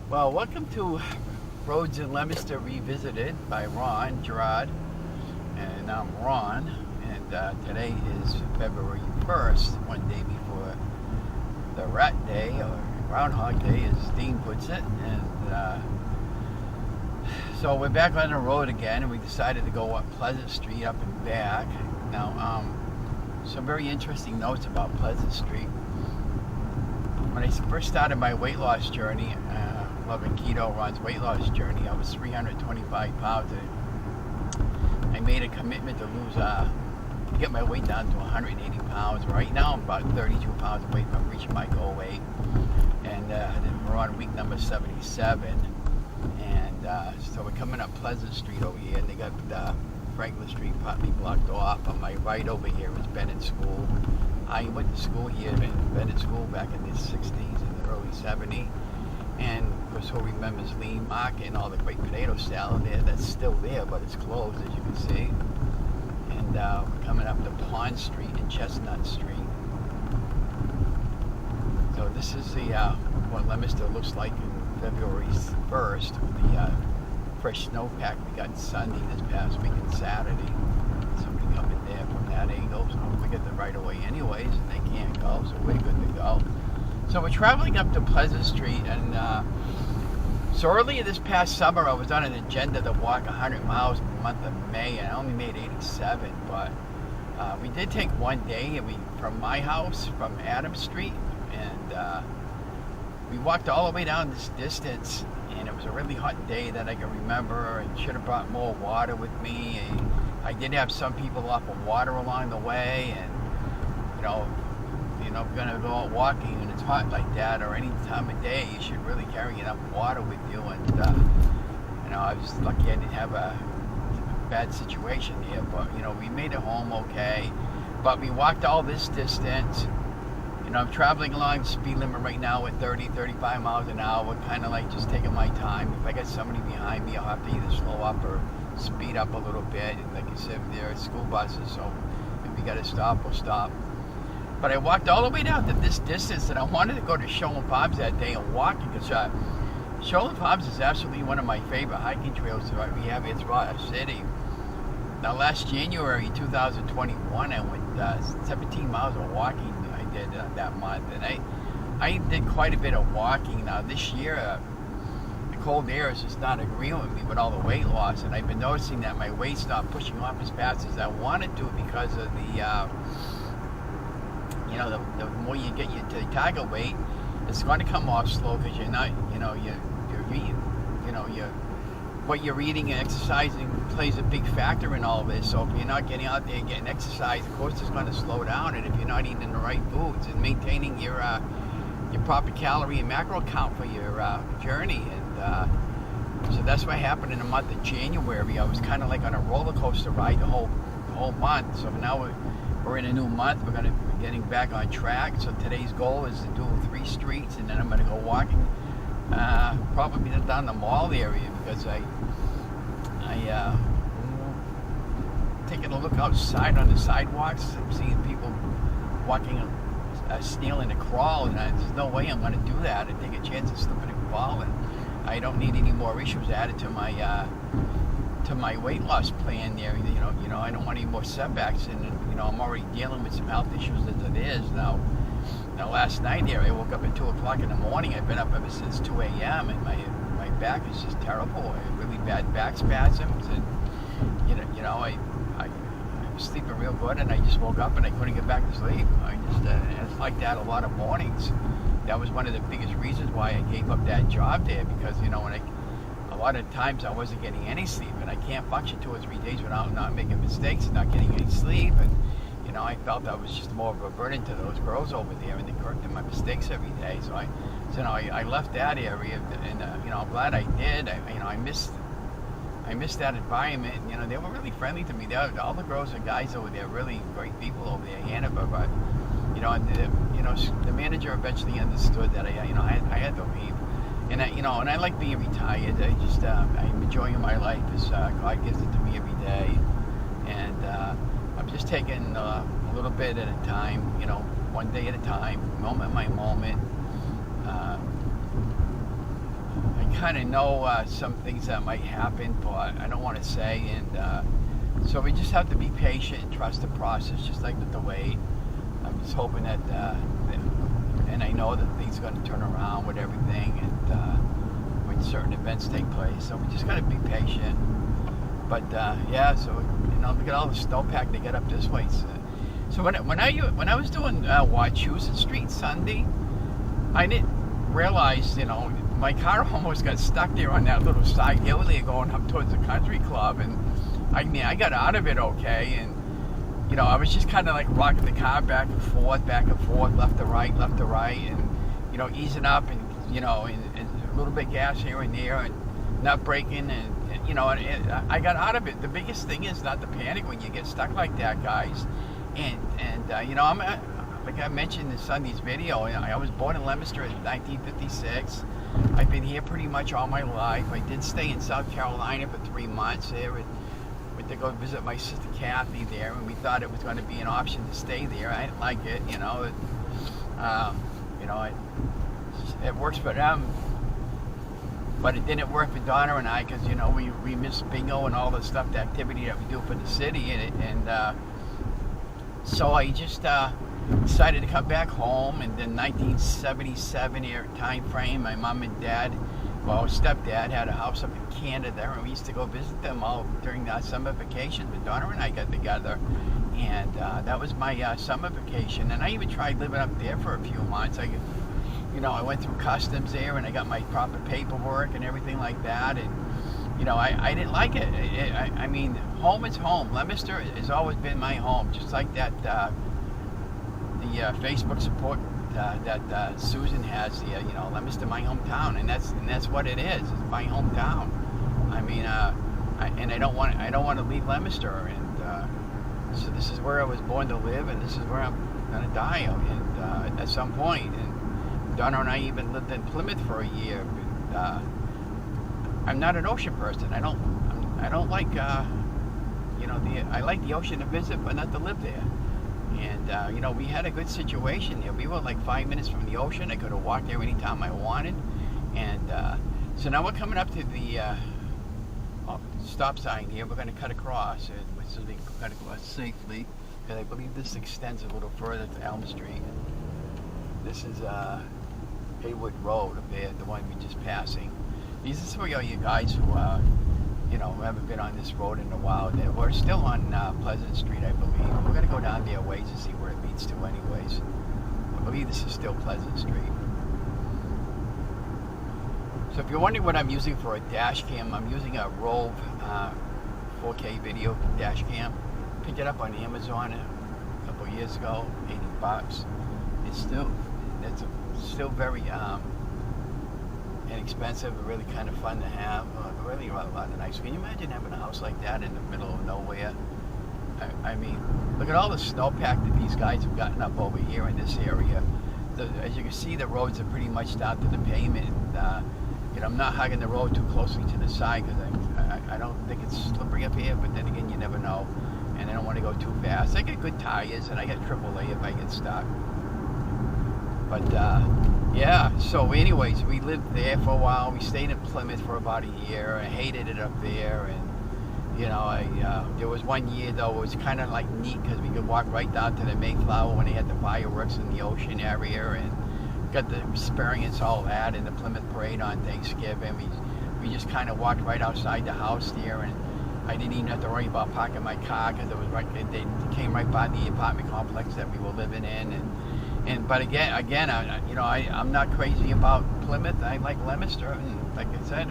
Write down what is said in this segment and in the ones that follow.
Well, welcome to Roads in Leominster Revisited by Ron Gerard, and I'm Ron, and today is February 1st, one day before the Rat Day, or Groundhog Day, as Dean puts it, and so we're back on the road again, and we decided to go up Pleasant Street up and back. Now, some very interesting notes about Pleasant Street. When I first started my weight loss journey, loving keto, Ron's weight loss journey, I was 325 pounds. And I made a commitment to get my weight down to 180 pounds. Right now, I'm about 32 pounds away from reaching my goal weight. And we're on week number 77. And so we're coming up Pleasant Street over here, and they got Franklin Street partly blocked off. On my right over here is Bennett School. I went to school here in Bennett School back in the 60s and the early 70s. And of course, who remembers Lean Market and all the great potato salad there? That's still there, but it's closed, as you can see. And we're coming up to Pond Street and Chestnut Street. So this is what Leominster looks like in February 1st with the fresh snowpack we got Sunday this past week and Saturday. Somebody coming there from that angle, so we get the right of way anyways, and they can't go, so we're good to go. So we're traveling up to Pleasant Street, and so earlier this past summer I was on an agenda to walk 100 miles in the month of May, and I only made 87, but we did take one day, and from my house, from Adams Street, and we walked all the way down this distance, and it was a really hot day that I can remember. I should have brought more water with me. I did have some people offer water along the way, and if you're going to go out walking and it's hot like that, or any time of day, you should really carry enough water with you. And I was lucky I didn't have a bad situation here, but we made it home okay. But we walked all this distance. I'm traveling along the speed limit right now at 35 miles an hour, kind of like just taking my time. If I got somebody behind me, I'll have to either slow up or speed up a little bit. And like I said, there are school buses, so if we got to stop, we'll stop. But I walked all the way down to this distance, and I wanted to go to Shoal Farms that day and walk, because Shoal Farms is absolutely one of my favorite hiking trails that we have here throughout our city. Now, last January 2021, I went 17 miles of walking. I did that month, and I did quite a bit of walking. Now, this year, the cold air is just not agreeing with me with all the weight loss, and I've been noticing that my weight's not pushing off as fast as I wanted to because of the the more you get to the target weight, it's going to come off slow, because you're not, you're eating, what you're eating and exercising plays a big factor in all this. So if you're not getting out there getting exercise, of course it's going to slow down. And if you're not eating the right foods and maintaining your proper calorie and macro count for your journey, and so that's what happened in the month of January. I was kind of like on a roller coaster ride the whole month. So now we're in a new month. We're getting back on track. So today's goal is to do 3 streets, and then I'm going to go walking, probably down the mall area, because I taking a look outside on the sidewalks. I'm seeing people walking a snail in a crawl, and there's no way I'm going to do that. I take a chance of slipping and falling. I don't need any more issues added to my weight loss plan there. I don't want any more setbacks, and I'm already dealing with some health issues as it is now. Now, last night there, I woke up at 2 o'clock in the morning. I've been up ever since 2 a.m. and my back is just terrible. I have really bad back spasms, and I was sleeping real good, and I just woke up and I couldn't get back to sleep. It's like that a lot of mornings. That was one of the biggest reasons why I gave up that job there, because a lot of times I wasn't getting any sleep, and I can't function 2 or 3 days without not making mistakes and not getting any sleep. And I felt I was just more of a burden to those girls over there, and they corrected my mistakes every day. So I left that area, and I'm glad I did. I missed that environment. And, they were really friendly to me. All the girls and guys over there, really great people over there, Hannibal. But the manager eventually understood that I had to leave. And I like being retired. I'm enjoying my life as God gives it to me every day, and I'm just taking a little bit at a time, one day at a time, moment by moment. I kind of know some things that might happen, but I don't want to say. And so we just have to be patient and trust the process, just like with the weight. I'm just hoping that, and I know that things are going to turn around with everything, and when certain events take place. So we just got to be patient. But yeah, so look at all the snowpack they get up this way. So when I was doing Wachusett Street Sunday, I didn't realize, my car almost got stuck there on that little side hill there going up towards the country club, and I got out of it okay, and I was just kind of like rocking the car back and forth, left to right, and easing up, and and a little bit gas here and there, and not braking, and I got out of it. The biggest thing is not to panic when you get stuck like that, guys. And I'm like I mentioned in Sunday's video, I was born in Leominster in 1956. I've been here pretty much all my life. I did stay in South Carolina for 3 months there. Went to go visit my sister Kathy there, and we thought it was going to be an option to stay there. I didn't like it, it works for them. But it didn't work for Donna and I, because we miss bingo and all the stuff, the activity that we do for the city, and so I just decided to come back home. And then 1977 time frame, my mom and dad, stepdad had a house up in Canada, and we used to go visit them all during summer vacation. But Donna and I got together, and that was my summer vacation. And I even tried living up there for a few months. I went through customs there, and I got my proper paperwork and everything like that, and I didn't like it. I mean, home is home. Leominster has always been my home, just like that the Facebook support that Susan has here. Leominster, my hometown, and that's what it is. It's my hometown. I mean, I don't want to leave Leominster, and so this is where I was born to live, and this is where I'm gonna die, and at some point. And Donna and I even lived in Plymouth for a year. But, I'm not an ocean person. I don't like I like the ocean to visit, but not to live there. And we had a good situation there. We were like 5 minutes from the ocean. I could have walked there anytime I wanted. And so now we're coming up to the stop sign here. We're going to cut across, so we can cut across safely, because I believe this extends a little further to Elm Street. This is Haywood Road up there, the one we're just passing. These are for you guys who haven't been on this road in a while. We're still on Pleasant Street, I believe. We're going to go down there a ways to see where it leads to anyways. I believe this is still Pleasant Street. So if you're wondering what I'm using for a dash cam, I'm using a Rove 4K video dash cam. Picked it up on Amazon a couple of years ago, $80. It's still very inexpensive, really kind of fun to have. Really a lot of nice. Can you imagine having a house like that in the middle of nowhere? I mean, look at all the snowpack that these guys have gotten up over here in this area. As you can see, the roads are pretty much down to the pavement. I'm not hugging the road too closely to the side, because I don't think it's slippery up here, but then again, you never know. And I don't want to go too fast. I get good tires, and I get AAA if I get stuck. But yeah, so anyways, we lived there for a while. We stayed in Plymouth for about a year. I hated it up there, and there was one year though it was kind of like neat, because we could walk right down to the Mayflower when they had the fireworks in the ocean area, and got to experience all that in the Plymouth Parade on Thanksgiving. We just kind of walked right outside the house there, and I didn't even have to worry about parking my car, because they came right by the apartment complex that we were living in, but again, I'm not crazy about Plymouth. I like Leominster, and like I said,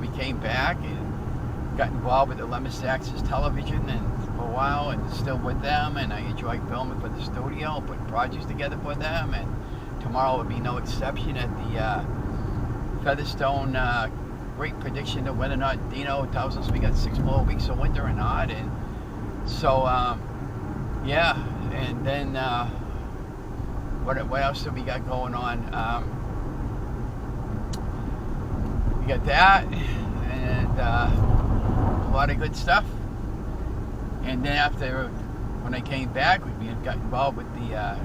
we came back and got involved with the Leominster Access Television and for a while, and still with them. And I enjoy filming for the studio, putting projects together for them. And tomorrow will be no exception at the Featherstone. Great prediction of whether or not Dino tells us we got 6 more weeks of winter or not. And so, yeah, and then. What else do we got going on? We got that, and a lot of good stuff. And then after, when I came back, we got involved with the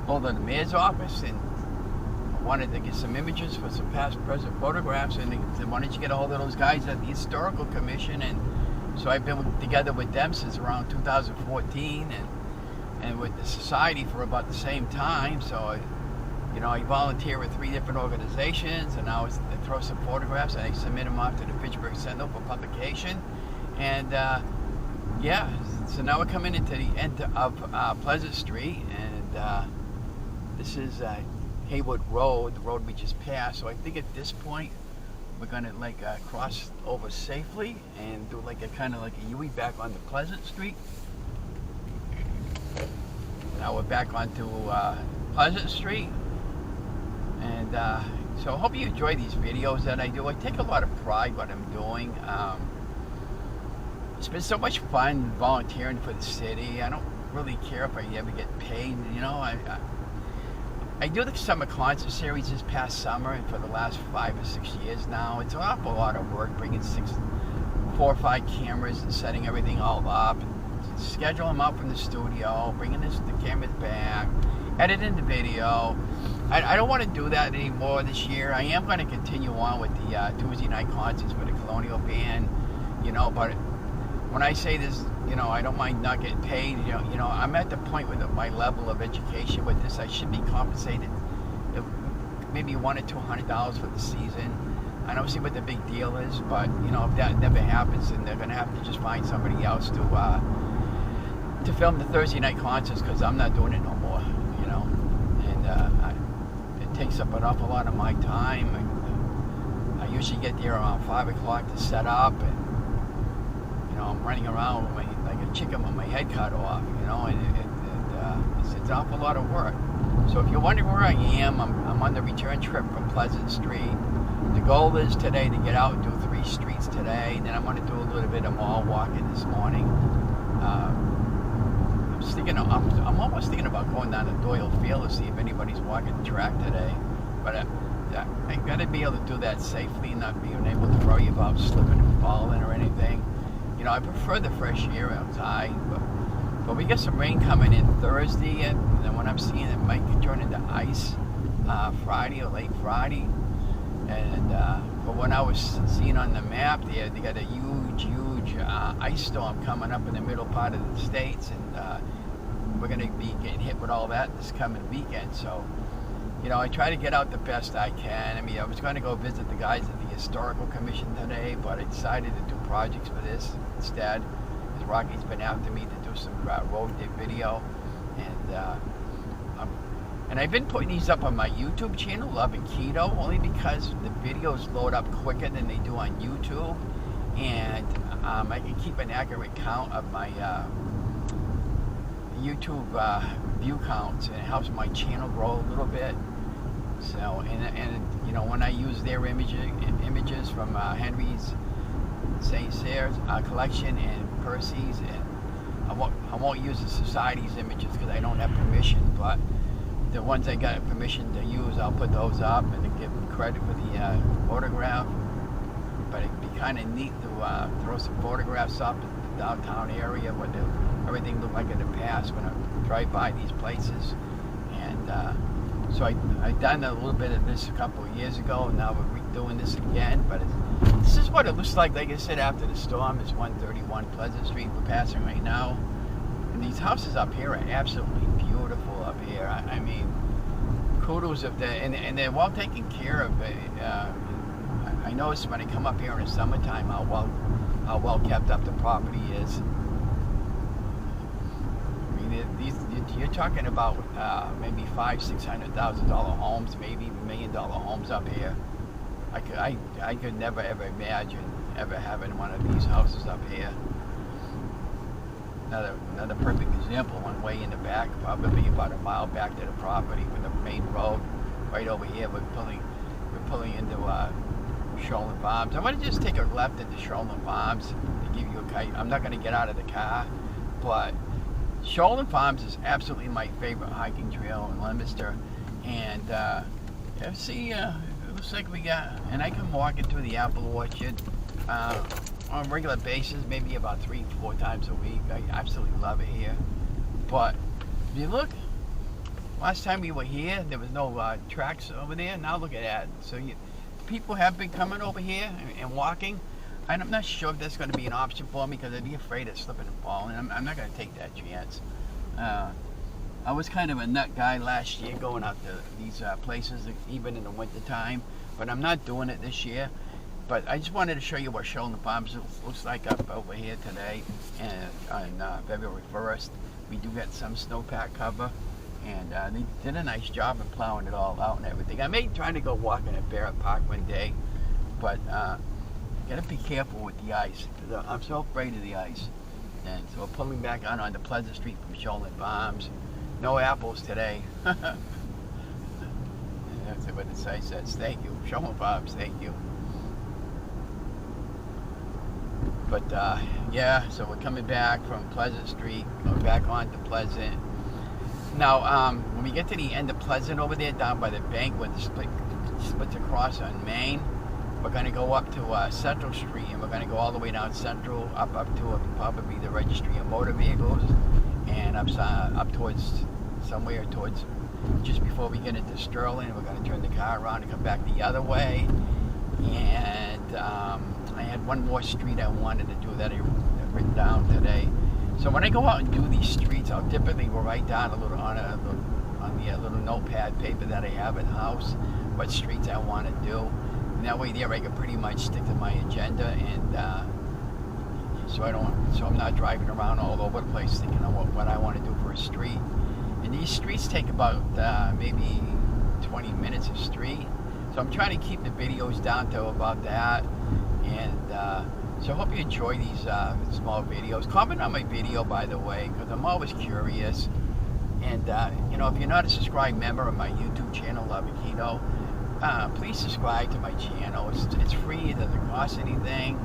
hold of the mayor's office, and wanted to get some images for some past present photographs, and they wanted to get a hold of those guys at the Historical Commission, and so I've been together with them since around 2014, and with the society for about the same time. So I volunteer with 3 different organizations, and now I throw some photographs and I submit them off to the Fitchburg Sentinel for publication. And so now we're coming into the end of Pleasant Street, and this is Haywood Road, the road we just passed. So I think at this point we're gonna cross over safely and do a kind of a U-turn back onto Pleasant Street. Now we're back onto Pleasant Street, and so I hope you enjoy these videos that I do. I take a lot of pride what I'm doing. It's been so much fun volunteering for the city. I don't really care if I ever get paid. I do the summer concert series this past summer, and for the last 5 or 6 years now. It's an awful lot of work, bringing 4 or 5 cameras and setting everything all up, schedule them out from the studio, bringing the cameras back, editing the video. I don't want to do that anymore this year. I am going to continue on with the Tuesday night concerts with the Colonial Band, but when I say this, I don't mind not getting paid. I'm at the point with my level of education with this, I should be compensated maybe $100 or $200 for the season. I don't see what the big deal is, but if that never happens, then they're gonna have to just find somebody else to film the Thursday night concerts, because I'm not doing it no more. And it takes up an awful lot of my time. I usually get there around 5 o'clock to set up, and I'm running around with like a chicken with my head cut off, and it's an awful lot of work. So if you're wondering where I am, I'm on the return trip from Pleasant Street. The goal is today to get out and do 3 streets today, and then I'm going to do a little bit of mall walking this morning. I'm almost thinking about going down to Doyle Field to see if anybody's walking the track today, but I got to be able to do that safely, not being able to worry about slipping and falling or anything. I prefer the fresh air outside, but we got some rain coming in Thursday, and then when I'm seeing it might turn into ice Friday or late Friday. And but when I was seeing on the map there, they got a huge ice storm coming up in the middle part of the States, and we're going to be getting hit with all that this coming weekend. So I try to get out the best I can. I was going to go visit the guys at the Historical Commission today, but I decided to do projects for this instead, because Rocky's been after me to do some road video, and I've been putting these up on my YouTube channel, Loving Keto, only because the videos load up quicker than they do on YouTube, and I can keep an accurate count of my YouTube view counts, and it helps my channel grow a little bit. So, and when I use their images from Henry's St. Cyrs collection and Percy's, and I won't use the Society's images because I don't have permission, but the ones I got permission to use, I'll put those up and give them credit for the photograph. But it'd be kind of neat to throw some photographs up in the downtown area, what everything looked like in the past when I drive by these places. And so I've done a little bit of this a couple of years ago, and now we're redoing this again. But this is what it looks like I said, after the storm. It's 131 Pleasant Street we're passing right now. And these houses up here are absolutely beautiful up here. I mean, kudos if and they're well taken care of. I notice when I come up here in the summertime how well kept up the property is. You're talking about maybe $500,000-$600,000 homes, maybe $1 million homes up here. I could never ever imagine ever having one of these houses up here. Another perfect example, one way in the back, probably about a mile back to the property from the main road. Right over here, we're pulling into Shoreland Farms. I'm going to just take a left into Shoreland Farms to give you a kite. I'm not going to get out of the car, but Shoreland Farms is absolutely my favorite hiking trail in Leominster, and it looks like we got, and I can walk into the apple orchard on a regular basis, maybe about 3-4 times a week. I absolutely love it here. But if you look, last time we were here, there was no tracks over there. Now look at that. So people have been coming over here and walking. And I'm not sure if that's going to be an option for me because I'd be afraid of slipping and falling. I'm not going to take that chance. I was kind of a nut guy last year going out to these places, even in the winter time. But I'm not doing it this year. But I just wanted to show you what Shoreland Farms looks like up over here today. And on February 1st, we do get some snowpack cover. And they did a nice job of plowing it all out and everything. I may try to go walking at Barrett Park one day. But gotta be careful with the ice. I'm so afraid of the ice. And so we're pulling back out onto Pleasant Street from Shoreland Farms. No apples today. That's what the sign says. Thank you. Shoreland Farms, thank you. But yeah, so we're coming back from Pleasant Street, going back onto Pleasant. Now, when we get to the end of Pleasant over there, down by the bank where the splits across on Main, we're going to go up to Central Street, and we're going to go all the way down Central, up to probably the Registry of Motor Vehicles, and up towards somewhere towards just before we get into Sterling. We're going to turn the car around and come back the other way. And I had one more street I wanted to do that I written down today. So when I go out and do these streets, I'll typically write down a little on the little notepad paper that I have in the house what streets I want to do. And that way there I can pretty much stick to my agenda, and so I'm not driving around all over the place thinking of what I want to do for a street. And these streets take about maybe 20 minutes a street. So I'm trying to keep the videos down to about that. And so I hope you enjoy these small videos. Comment on my video, by the way, because I'm always curious. And you know, if you're not a subscribed member of my YouTube channel, Leominster, please subscribe to my channel. It's free, it doesn't cost anything,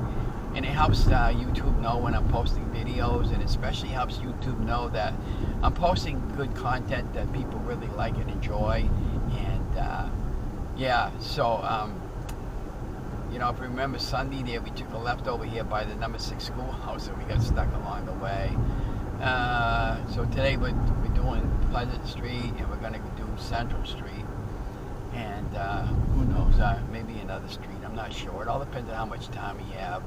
and it helps YouTube know when I'm posting videos, and especially helps YouTube know that I'm posting good content that people really like and enjoy. And yeah, so you know, if you remember Sunday there, we took a left over here by the number 6 schoolhouse, and we got stuck along the way. So today we're doing Pleasant Street, and we're going to do Central Street. And who knows, maybe another street, I'm not sure. It all depends on how much time we have.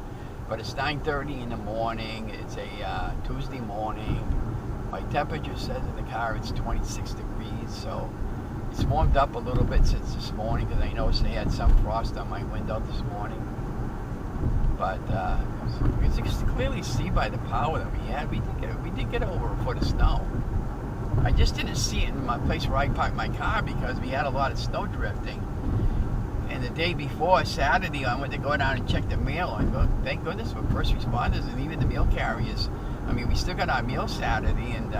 But it's 9:30 in the morning. It's a Tuesday morning. My temperature says in the car it's 26 degrees, so it's warmed up a little bit since this morning, because I noticed they had some frost on my window this morning. But you can clearly see by the power that we had, we did get over a foot of snow. I just didn't see it in my place where I parked my car because we had a lot of snow drifting. And the day before, Saturday, I went to go down and check the mail. And go, thank goodness for first responders and even the mail carriers. I mean, we still got our mail Saturday and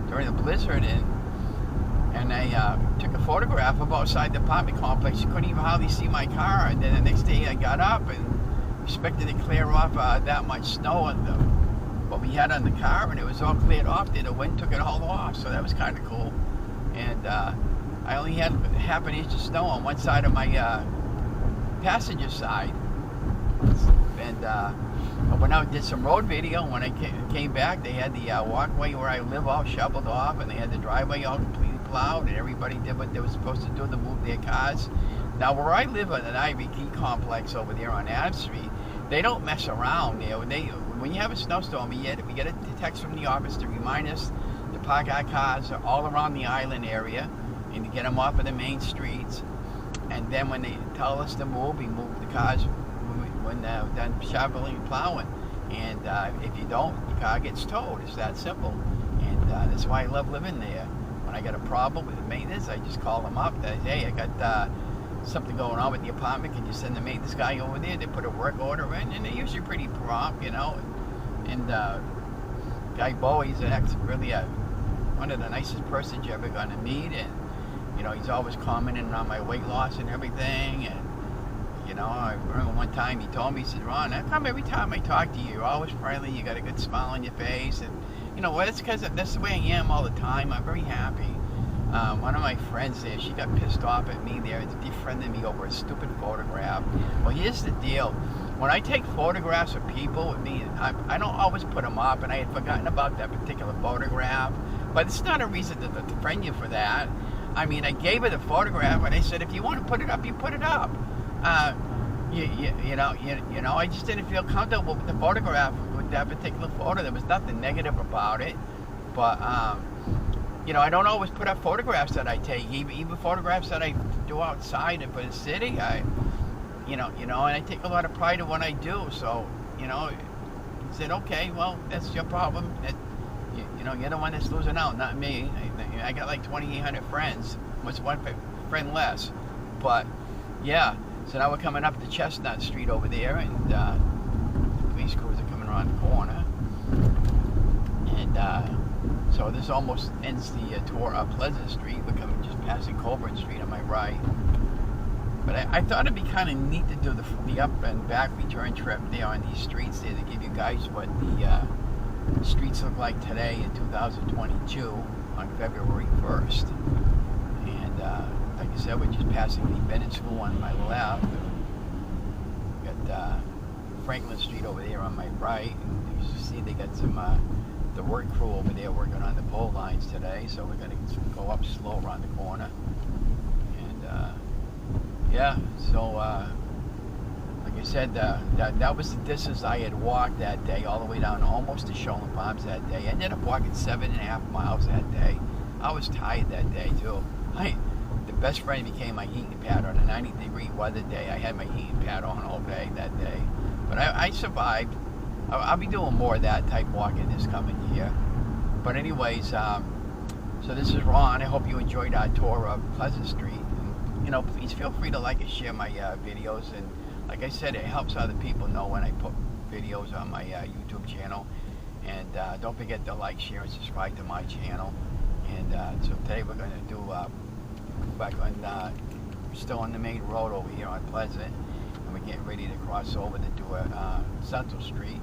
during the blizzard. And I took a photograph of outside the apartment complex. You couldn't even hardly see my car. And then the next day I got up and expected to clear off that much snow on what we had on the car, and it was all cleared off there. The wind took it all off, so that was kind of cool. And I only had half an inch of snow on one side of my passenger side. And I went out and did some road video. When I came back, they had the walkway where I live all shoveled off, and they had the driveway all completely plowed, and everybody did what they were supposed to do to move their cars. Now, where I live in an Ivy Key complex over there on Adams Street, they don't mess around there. When you have a snowstorm, we get a text from the office to remind us to park our cars all around the island area and to get them off of the main streets. And then when they tell us to move, we move the cars when they're done shoveling and plowing. And if you don't, your car gets towed. It's that simple. And that's why I love living there. When I got a problem with the maintenance, I just call them up. They say, hey, I got something going on with the apartment. Can you send the maintenance guy over there? They put a work order in, and they're usually pretty prompt, you know. And Guy Bowie's really one of the nicest persons you're ever going to meet. And, you know, he's always commenting on my weight loss and everything. And, you know, I remember one time he told me, he said, Ron, how come every time I talk to you, you're always friendly, you got a good smile on your face? And, you know, well, it's because that's the way I am all the time. I'm very happy. One of my friends there, she got pissed off at me there, defriended me over a stupid photograph. Well, here's the deal. When I take photographs of people with me, I don't always put them up, and I had forgotten about that particular photograph. But it's not a reason to defriend you for that. I mean, I gave her the photograph, and I said, if you want to put it up, you put it up. You know, I just didn't feel comfortable with the photograph, with that particular photo. There was nothing negative about it, but you know, I don't always put up photographs that I take, even photographs that I do outside and for the city. You know, and I take a lot of pride in what I do. So, you know, he said, okay, well, that's your problem. You know, you're the one that's losing out, not me. I got like 2,800 friends. What's one friend less? But yeah, so now we're coming up to Chestnut Street over there, and the police crews are coming around the corner. And so this almost ends the tour of Pleasant Street. We're coming just passing Colburn Street on my right. But I thought it'd be kind of neat to do the up and back return trip there on these streets there to give you guys what the streets look like today in 2022 on February 1st. And like I said, we're just passing the Bennett School on my left. We've got Franklin Street over there on my right. And you see they got some the work crew over there working on the pole lines today, so we're going to go up slow around the corner. And yeah, so like I said, that was the distance I had walked that day, all the way down almost to Shoreland Farms that day. I ended up walking 7.5 miles that day. I was tired that day too. The best friend became my heating pad on a 90-degree weather day. I had my heating pad on all day that day, but I survived. I'll be doing more of that type walking this coming year. But anyways, so this is Ron. I hope you enjoyed our tour of Pleasant Street. And, you know, please feel free to like and share my videos. And like I said, it helps other people know when I put videos on my YouTube channel. And don't forget to like, share, and subscribe to my channel. And so today we're going to do back on, still on the main road over here on Pleasant. And we're getting ready to cross over to do Central Street.